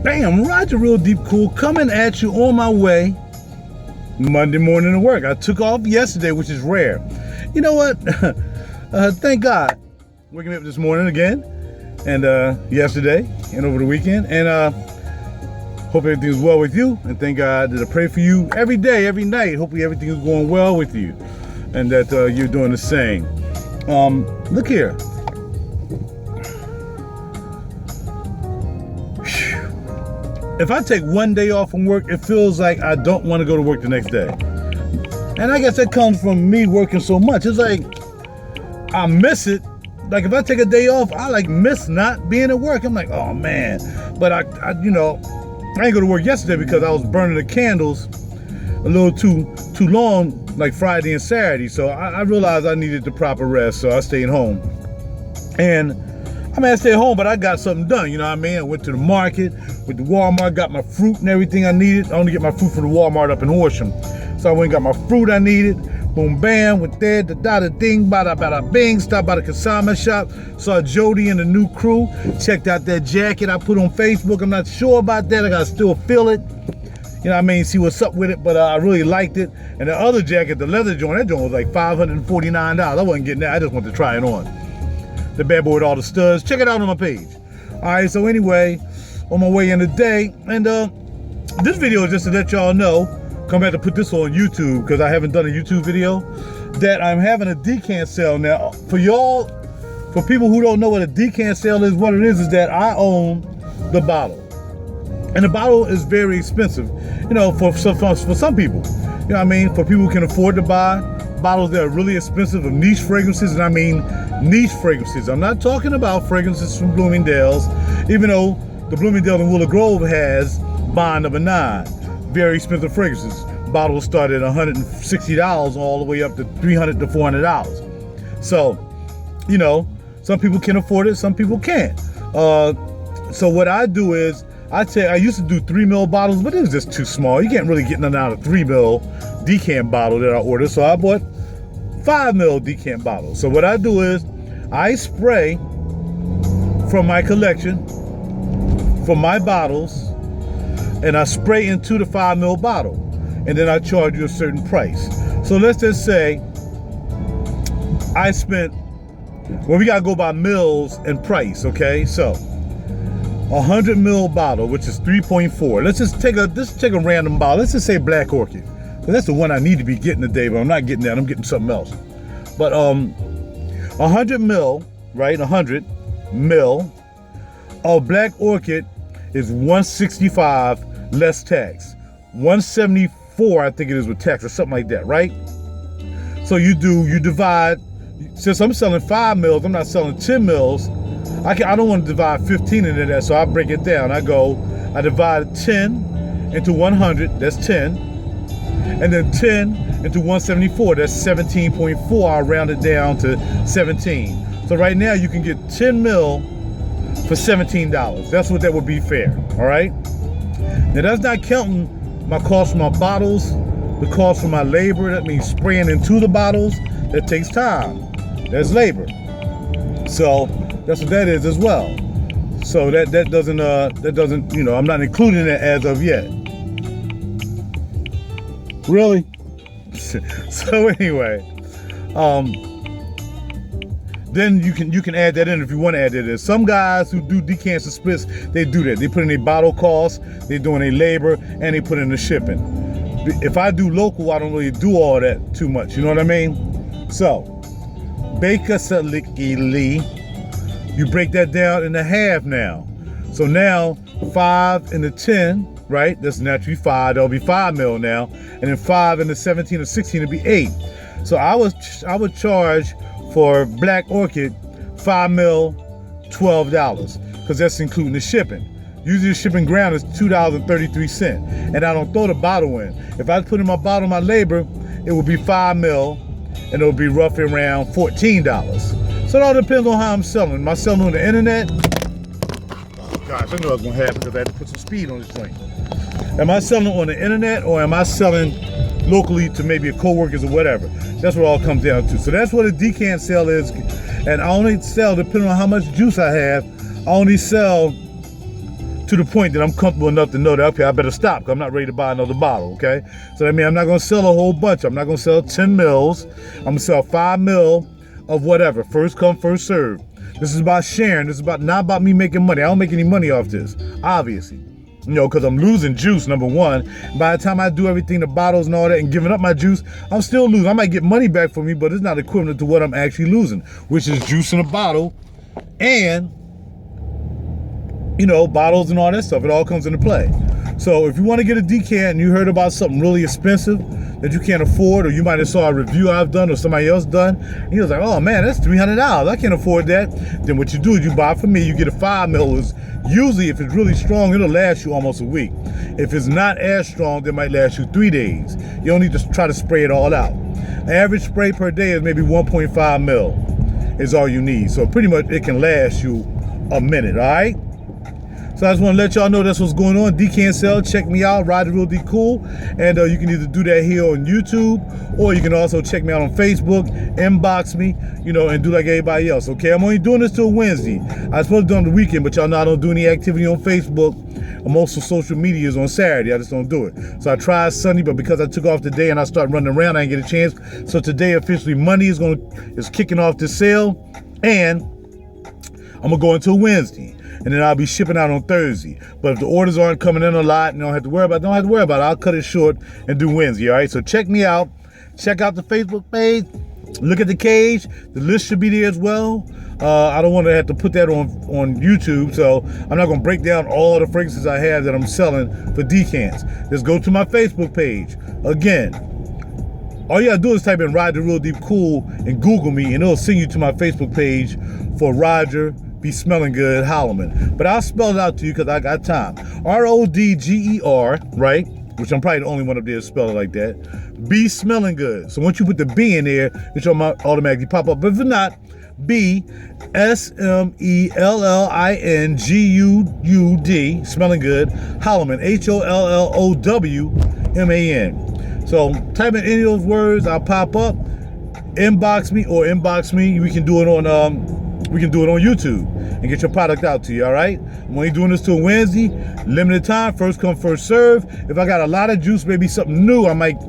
Bam, RaJuR Deep Cool coming at you on my way Monday morning to work. I took off yesterday, which is rare. You know what? Thank God. Waking up this morning again, and yesterday, and over the weekend, and hope everything's well with you, and thank God that I pray for you every day, every night. Hopefully everything is going well with you, and that you're doing the same. Look here. If I take one day off from work, it feels like I don't want to go to work the next day. And I guess that comes from me working so much. It's like, I miss it. Like if I take a day off, I like miss not being at work. I'm like, oh man. But I ain't go to work yesterday because I was burning the candles a little too long, like Friday and Saturday. So I realized I needed the proper rest, so I stayed home. And I stayed home, but I got something done, you know what I mean? I went to the market, with the Walmart, got my fruit and everything I needed. I only get my fruit from the Walmart up in Horsham. So I went and got my fruit I needed. Boom, bam, went there, da-da-da-ding, bada-bada-bing, stopped by the consignment shop, saw Jody and the new crew, checked out that jacket I put on Facebook. I'm not sure about that, I gotta still feel it. You know what I mean, see what's up with it, but I really liked it. And the other jacket, the leather joint, that joint was like $549. I wasn't getting that, I just wanted to try it on. The bad boy with all the studs. Check it out on my page. All right, so anyway, on my way in today, and this video is just to let y'all know, come back to put this on YouTube because I haven't done a YouTube video, that I'm having a decant sale now. For y'all, for people who don't know what a decant sale is, what it is that I own the bottle. And the bottle is very expensive, you know, for some people. You know what I mean? For people who can afford to buy bottles that are really expensive of niche fragrances, and I mean niche fragrances. I'm not talking about fragrances from Bloomingdale's, even though the Bloomingdale in Willow Grove has Bond Number 9. Very expensive fragrances. Bottles start at $160 all the way up to $300 to $400. So, you know, some people can afford it, some people can't. So what I do is, I used to do 3 ml bottles, but it was just too small. You can't really get nothing out of 3 ml decant bottle that I ordered. So I bought 5 ml decant bottles. So what I do is, I spray from my collection, from my bottles, and I spray into the 5 ml bottle. And then I charge you a certain price. So let's just say I spent, well, we gotta go by mils and price, okay? So 100 ml bottle, which is 3.4. Let's just take a random bottle. Let's just say Black Orchid. That's the one I need to be getting today, but I'm not getting that. I'm getting something else. But 100 ml, right? 100 ml of Black Orchid is $165 less tax. $174, I think it is with tax or something like that, right? So you divide. Since I'm selling 5 mils, I'm not selling 10 mils. I don't want to divide 15 into that, so I break it down. I divide 10 into 100, that's 10. And then 10 into 174, that's 17.4. I'll round it down to 17. So right now you can get 10 mil for $17. That's what that would be fair, all right? Now that's not counting my cost for my bottles, the cost for my labor. That means spraying into the bottles. That takes time. That's labor. So that's what that is as well. So that doesn't, you know, I'm not including it as of yet. Really? So anyway, then you can add that in if you want to add that in. Some guys who do decants and splits, they do that. They put in their bottle costs, they're doing their labor, and they put in the shipping. If I do local, I don't really do all that too much. You know what I mean? So, basically, you break that down into half now. So now 5 into 10, right? That's naturally 5. That'll be 5 mil now, and then 5 into 17 or 16 will be 8. So I would charge for Black Orchid 5 mil $12 because that's including the shipping. Usually the shipping ground is $2.33, and I don't throw the bottle in. If I put in my bottle, my labor, it would be 5 mil, and it'll be roughly around $14. So it all depends on how I'm selling. Am I selling on the internet? Oh gosh, I knew I was gonna happen because I had to put some speed on this joint. Am I selling on the internet, or am I selling locally to maybe co-workers or whatever? That's what it all comes down to. So that's what a decant sale is. And I only sell, depending on how much juice I have, I only sell to the point that I'm comfortable enough to know that, okay, I better stop because I'm not ready to buy another bottle, okay? So that means I'm not going to sell a whole bunch. I'm not going to sell 10 mils. I'm going to sell 5 mil of whatever. First come, first serve. This is about sharing. This is not about me making money. I don't make any money off this, obviously. You know, because I'm losing juice, number one. By the time I do everything, the bottles and all that, and giving up my juice, I'm still losing. I might get money back for me, but it's not equivalent to what I'm actually losing, which is juice in a bottle and, you know, bottles and all that stuff. It all comes into play. So if you want to get a decant and you heard about something really expensive that you can't afford, or you might have saw a review I've done or somebody else done, and you was like, oh man, that's $300. I can't afford that. Then what you do is you buy from me, you get a 5 mil. Usually if it's really strong, it'll last you almost a week. If it's not as strong, it might last you 3 days. You don't need to try to spray it all out. Average spray per day is maybe 1.5 mil is all you need. So pretty much it can last you a minute, all right? So I just want to let y'all know that's what's going on. Decant Sale, check me out, RaJuR Kool. And you can either do that here on YouTube, or you can also check me out on Facebook, inbox me, you know, and do like everybody else, okay? I'm only doing this till Wednesday. I was supposed to do it on the weekend, but y'all know I don't do any activity on Facebook. Most of social media is on Saturday. I just don't do it. So I tried Sunday, but because I took off today and I started running around, I didn't get a chance. So today, officially, Monday is kicking off the sale, and I'm gonna go until Wednesday. And then I'll be shipping out on Thursday. But if the orders aren't coming in a lot and don't have to worry about it, I'll cut it short and do Wednesday, all right? So check me out. Check out the Facebook page. Look at the cage. The list should be there as well. I don't want to have to put that on YouTube, so I'm not going to break down all the fragrances I have that I'm selling for decants. Just go to my Facebook page. Again, all you got to do is type in RaJuR Kool and Google me, and it'll send you to my Facebook page for RaJuR Be Smelling Good Holloman. But I'll spell it out to you because I got time. RoDGER, right? Which I'm probably the only one up there to spell it like that. Be Smelling Good. So once you put the B in there, it should automatically pop up. But if not, B SMELLINGUUD, Smelling Good, Holloman, HOLLOWMAN. So type in any of those words, I'll pop up. Inbox me. We can do it on YouTube and get your product out to you, all right? I'm only doing this till Wednesday, limited time, first come, first serve. If I got a lot of juice, maybe something new, I might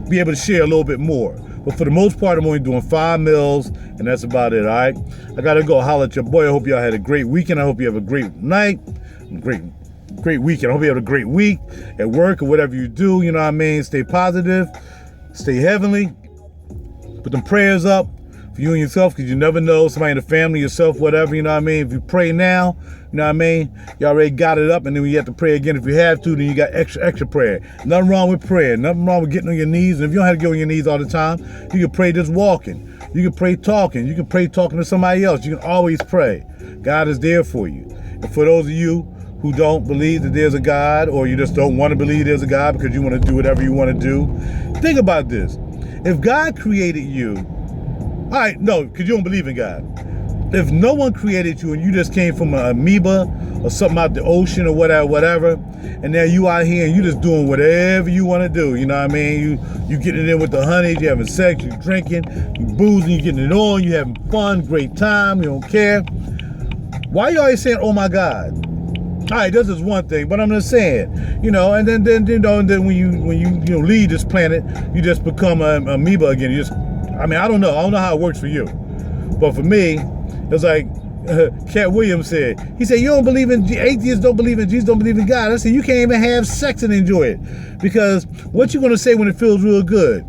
be able to share a little bit more. But for the most part, I'm only doing 5 mils, and that's about it, all right? I gotta go holler at your boy. I hope y'all had a great weekend. I hope you have a great night, great weekend. I hope you have a great week at work or whatever you do, you know what I mean? Stay positive, stay heavenly, put them prayers up for you and yourself, because you never know, somebody in the family, yourself, whatever, you know what I mean? If you pray now, you know what I mean? You already got it up, and then when you have to pray again, if you have to, then you got extra prayer. Nothing wrong with prayer. Nothing wrong with getting on your knees. And if you don't have to get on your knees all the time, you can pray just walking. You can pray talking. You can pray talking to somebody else. You can always pray. God is there for you. And for those of you who don't believe that there's a God, or you just don't want to believe there's a God because you want to do whatever you want to do, think about this. If God created you, all right, no, because you don't believe in God. If no one created you and you just came from an amoeba or something out the ocean or whatever, and now you out here and you just doing whatever you want to do, you know what I mean? You getting it in with the honey, you having sex, you drinking, you boozing, you getting it on, you having fun, great time, you don't care. Why are you always saying, oh my God? All right, this is one thing, but I'm just saying, you know, and then when you leave this planet, you just become an amoeba again. You just, I mean, I don't know how it works for you, but for me, it's like Cat Williams said. He said, you don't believe in, atheists don't believe in Jesus, don't believe in God. I said, you can't even have sex and enjoy it, because what you gonna say when it feels real good?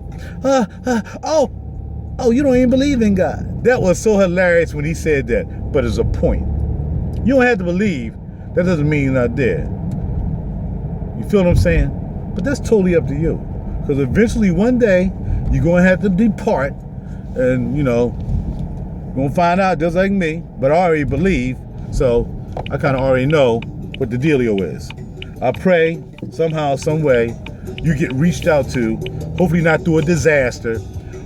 Oh, you don't even believe in God. That was so hilarious when he said that, but it's a point. You don't have to believe. That doesn't mean you're not there. You feel what I'm saying? But that's totally up to you, because eventually one day you're going to have to depart, and you know, you're going to find out just like me, but I already believe, so I kind of already know what the dealio is. I pray somehow, some way, you get reached out to, hopefully not through a disaster,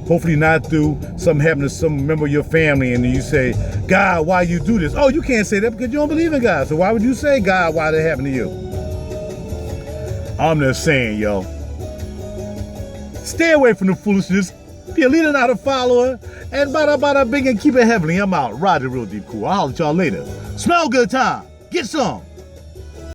hopefully not through something happening to some member of your family, and then you say, God, why you do this? Oh, you can't say that because you don't believe in God, so why would you say, God, why that happened to you? I'm just saying, yo. Stay away from the foolishness. Be a leader, not a follower. And bada bing, and keep it heavenly. I'm out. RaJuR Kool. I'll holler at y'all later. Smell good time. Get some.